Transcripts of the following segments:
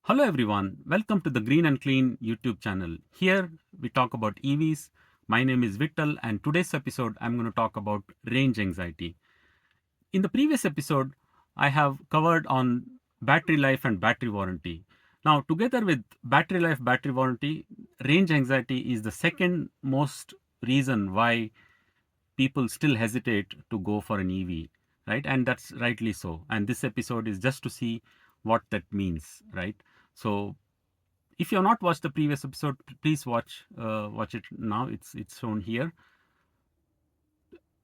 Hello everyone, welcome to the Green and Clean YouTube channel. Here we talk about EVs. My name is Vittal and today's episode I'm going to talk about range anxiety. In the previous episode, I have covered on battery life and battery warranty. Now together with battery life, battery warranty, range anxiety is the second most reason why people still hesitate to go for an EV, right? And that's rightly so. And this episode is just to see what that means, right? So if you have not watched the previous episode, please watch it now. It's shown here.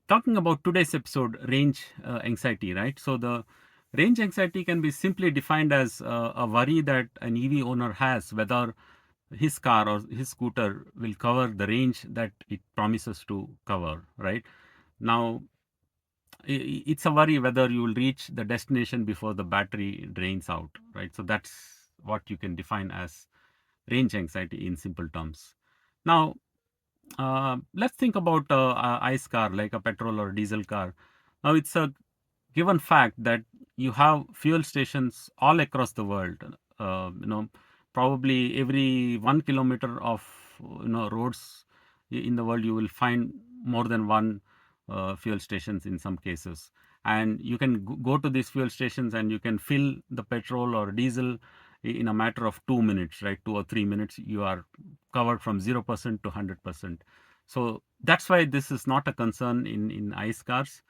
Talking about today's episode, range anxiety, right? So the range anxiety can be simply defined as a worry that an EV owner has whether his car or his scooter will cover the range that it promises to cover, right? Now, it's a worry whether you will reach the destination before the battery drains out, right? So that's what you can define as range anxiety in simple terms. Now, let's think about a ICE car like a petrol or diesel car. Now, it's a given fact that you have fuel stations all across the world. Probably every 1 kilometer of roads in the world, you will find more than one fuel stations in some cases. And you can go to these fuel stations and you can fill the petrol or diesel in a matter of 2 minutes, right? 2 or 3 minutes, you are covered from 0% to 100%. So that's why this is not a concern in ICE cars.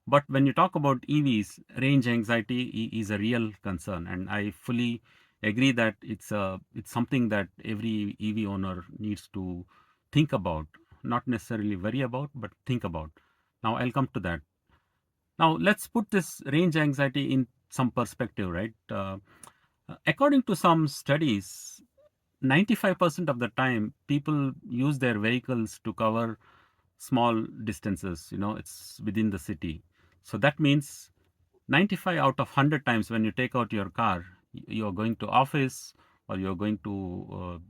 But when you talk about EVs, range anxiety is a real concern, and I fully agree that it's something that every EV owner needs to think about, not necessarily worry about, but think about. Now I'll come to that. Now let's put this range anxiety in some perspective, right? According to some studies, 95% of the time people use their vehicles to cover small distances. It's within the city. So that means 95 out of 100 times when you take out your car, you're going to office, or you're going to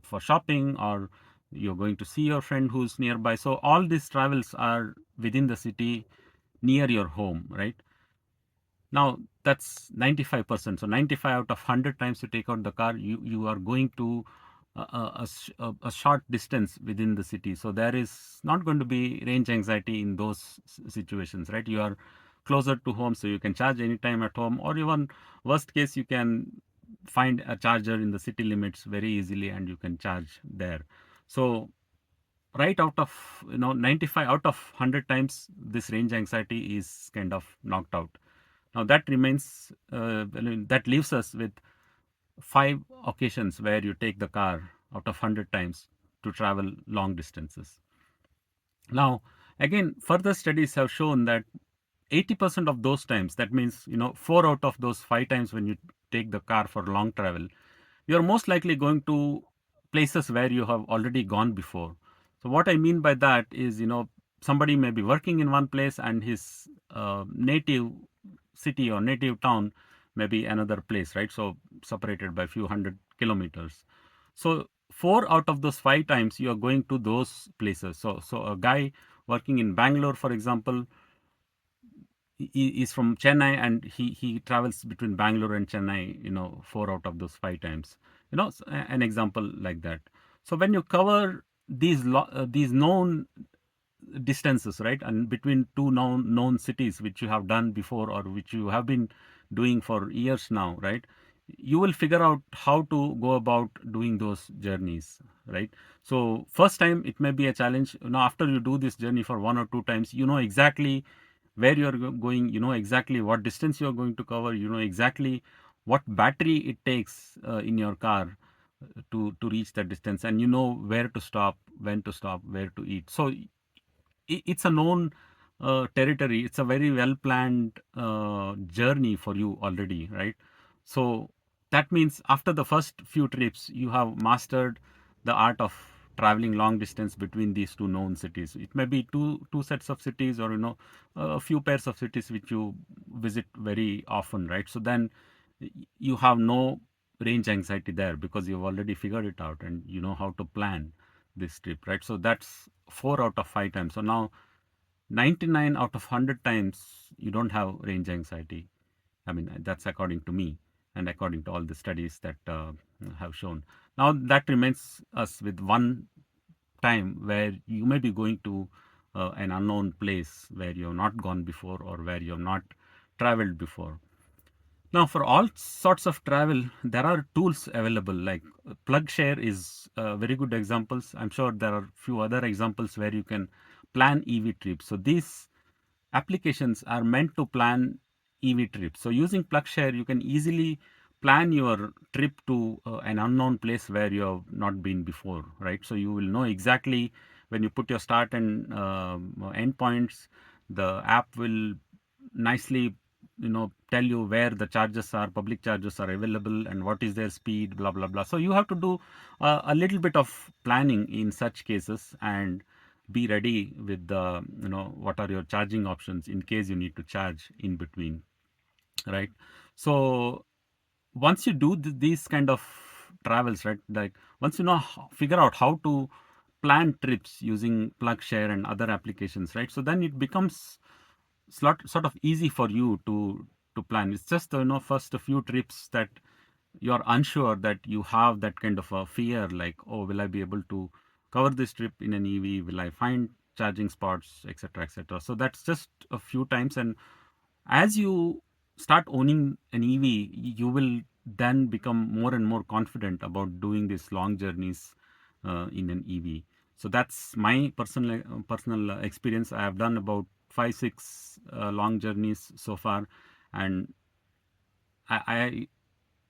for shopping, or you're going to see your friend who's nearby. So all these travels are within the city, near your home, right? Now that's 95%. So 95 out of 100 times you take out the car, you are going to a short distance within the city. So there is not going to be range anxiety in those situations, right? You are closer to home, so you can charge anytime at home, or even worst case, you can find a charger in the city limits very easily and you can charge there. So right out of 95 out of 100 times, this range anxiety is kind of knocked out. Now that remains, that leaves us with 5 occasions where you take the car out of 100 times to travel long distances. Now, again, further studies have shown that 80% of those times, that means, 4 out of those 5 times when you take the car for long travel, you're most likely going to places where you have already gone before. So what I mean by that is, somebody may be working in one place and his native city or native town may be another place, right? So separated by a few hundred kilometers. So 4 out of those 5 times you are going to those places. So a guy working in Bangalore, for example, he is from Chennai and he travels between Bangalore and Chennai, 4 out of those 5 times. An example like that. So when you cover these known distances, right, and between two known cities which you have done before or which you have been doing for years now, right, you will figure out how to go about doing those journeys, right? So first time it may be a challenge. After you do this journey for 1 or 2 times, you know exactly where you are going, you know exactly what distance you are going to cover, you know exactly what battery it takes in your car to reach that distance, and you know where to stop, when to stop, where to eat. So it's a known territory. It's a very well planned journey for you already, right? So that means after the first few trips, you have mastered the art of traveling long distance between these two known cities. It may be two sets of cities, or a few pairs of cities which you visit very often, right? So then you have no range anxiety there because you've already figured it out and you know how to plan this trip, right? So that's 4 out of 5 times. So now 99 out of 100 times you don't have range anxiety. I mean, that's according to me. and according to all the studies that have shown. Now that remains us with one time where you may be going to an unknown place where you have not gone before or where you have not traveled before. Now, for all sorts of travel, there are tools available. Like PlugShare is very good examples. I'm sure there are few other examples where you can plan EV trips. So these applications are meant to plan EV trips. So using PlugShare, you can easily plan your trip to an unknown place where you have not been before, right? So you will know exactly when you put your start and end points, the app will nicely tell you where the charges are, public charges are available, and what is their speed, blah blah blah. So you have to do a little bit of planning in such cases and be ready with the what are your charging options in case you need to charge in between, right? So once you do these kind of travels, right, like once figure out how to plan trips using PlugShare and other applications, right, so then it becomes sort of easy for you to plan. It's just first a few trips that you're unsure, that you have that kind of a fear, like, oh, will I be able to cover this trip in an EV, will I find charging spots, etc., etc. So that's just a few times, and as you start owning an EV, you will then become more and more confident about doing these long journeys in an EV. So that's my personal experience. I have done about 5-6 long journeys so far, and I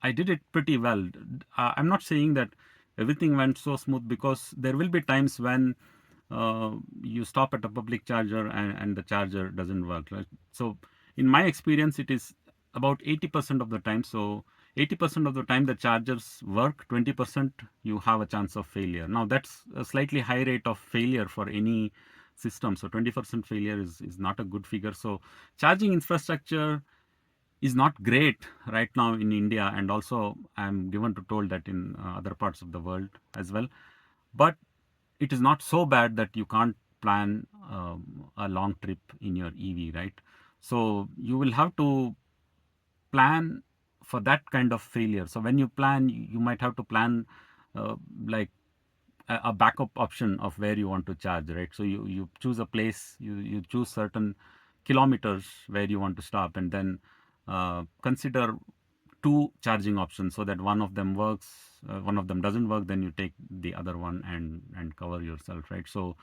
I did it pretty well. I'm not saying that everything went so smooth, because there will be times when you stop at a public charger and the charger doesn't work, right? So in my experience, it is about 80% of the time. So 80% of the time the chargers work, 20% you have a chance of failure. Now that's a slightly high rate of failure for any system. So 20% failure is not a good figure. So charging infrastructure is not great right now in India, and also I'm given to told that in other parts of the world as well. But it is not so bad that you can't plan a long trip in your EV, right? So you will have to plan for that kind of failure. So when you plan, you might have to plan like a backup option of where you want to charge, right? So you choose a place, you choose certain kilometers where you want to stop, and then consider two charging options, so that one of them works, one of them doesn't work, then you take the other one and cover yourself, right? So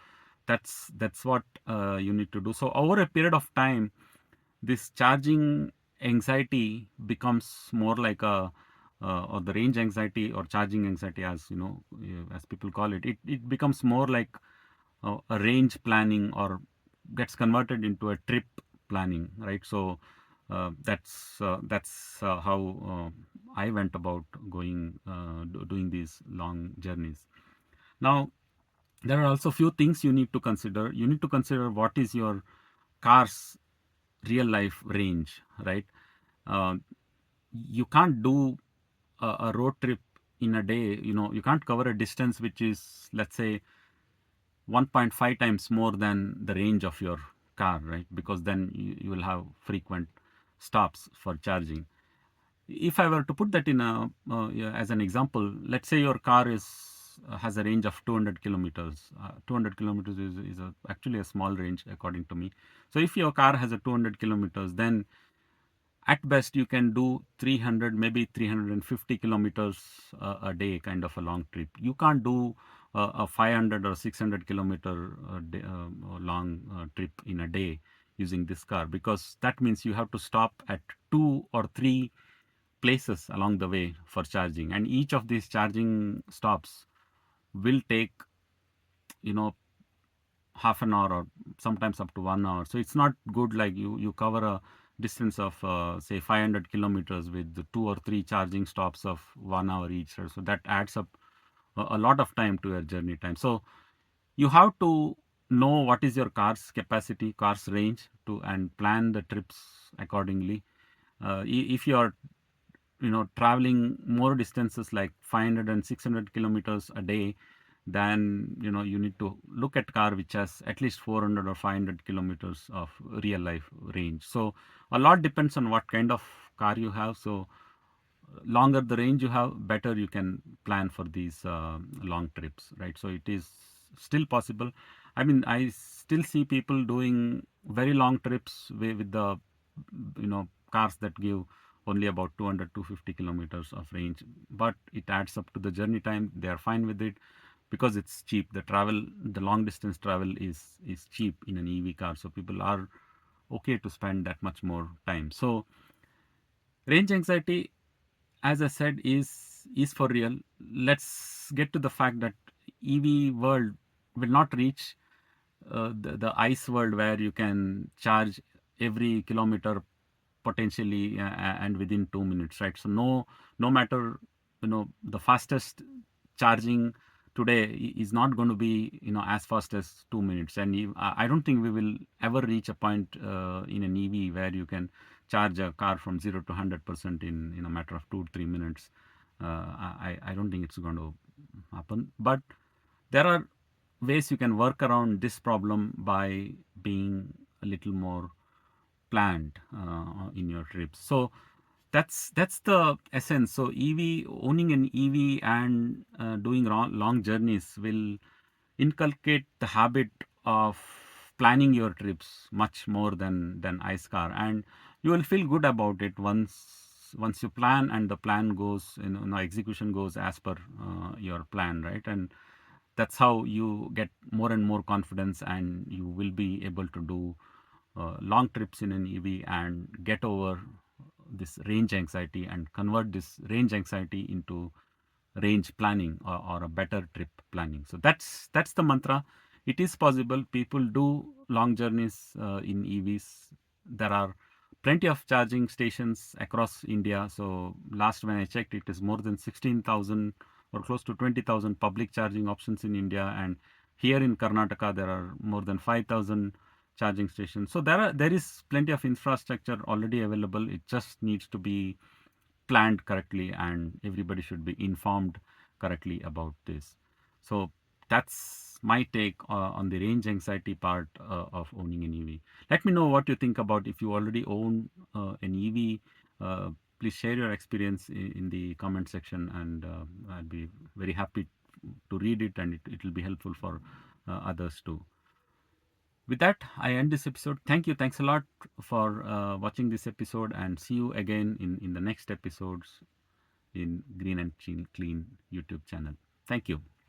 that's what you need to do. So over a period of time, this charging anxiety becomes more like a or the range anxiety or charging anxiety, as as people call it, it becomes more like a range planning, or gets converted into a trip planning, right? So that's how I went about going doing these long journeys. Now there are also few things you need to consider. You need to consider what is your car's real life range, right? uh, you can't do a road trip in a day. You can't cover a distance which is, let's say, 1.5 times more than the range of your car, right? Because then you will have frequent stops for charging. If I were to put that in yeah, as an example, let's say your car has a range of 200 kilometers. 200 kilometers is actually a small range according to me. So if your car has a 200 kilometers, then at best you can do 300, maybe 350 kilometers a day, kind of a long trip. You can't do a 500 or 600 kilometer long trip in a day using this car, because that means you have to stop at 2 or 3 places along the way for charging, and each of these charging stops will take you know half an hour or sometimes up to 1 hour. So it's not good, like you cover a distance of say 500 kilometers with the 2 or 3 charging stops of 1 hour each. So that adds up a lot of time to your journey time. So you have to know what is your car's capacity, car's range, to and plan the trips accordingly. If you are traveling more distances like 500 and 600 kilometers a day, then you need to look at car which has at least 400 or 500 kilometers of real life range. So a lot depends on what kind of car you have. So longer the range you have, better you can plan for these long trips, right? So it is still possible. I mean, I still see people doing very long trips with the cars that give only about 200 250 kilometers of range, but it adds up to the journey time. They are fine with it because it's cheap. The long distance travel is cheap in an EV car, so people are okay to spend that much more time. So range anxiety, as I said, is for real. Let's get to the fact that EV world will not reach the ICE world where you can charge every kilometer potentially and within 2 minutes, right? So no matter the fastest charging today is not going to be as fast as 2 minutes, and I don't think we will ever reach a point in an EV where you can charge a car from 0 to 100% in a matter of 2 3 minutes. I don't think it's going to happen, but there are ways you can work around this problem by being a little more planned in your trips. So that's the essence. So owning an EV and doing long journeys will inculcate the habit of planning your trips much more than ICE car, and you will feel good about it once you plan and the plan goes, execution goes as per your plan, right? And that's how you get more and more confidence, and you will be able to do long trips in an EV and get over this range anxiety and convert this range anxiety into range planning, or a better trip planning. So that's the mantra. It is possible. People do long journeys in EVs. There are plenty of charging stations across India. So last when I checked, it is more than 16,000 or close to 20,000 public charging options in India, and here in Karnataka there are more than 5,000 charging stations. So there is plenty of infrastructure already available. It just needs to be planned correctly, and everybody should be informed correctly about this. So that's my take on the range anxiety part of owning an EV. Let me know what you think about if you already own an EV. Please share your experience in the comment section, and I'll be very happy to read it, and it will be helpful for others too. With that, I end this episode. Thank you. Thanks a lot for watching this episode, and see you again in the next episodes in Green and Clean YouTube channel. Thank you.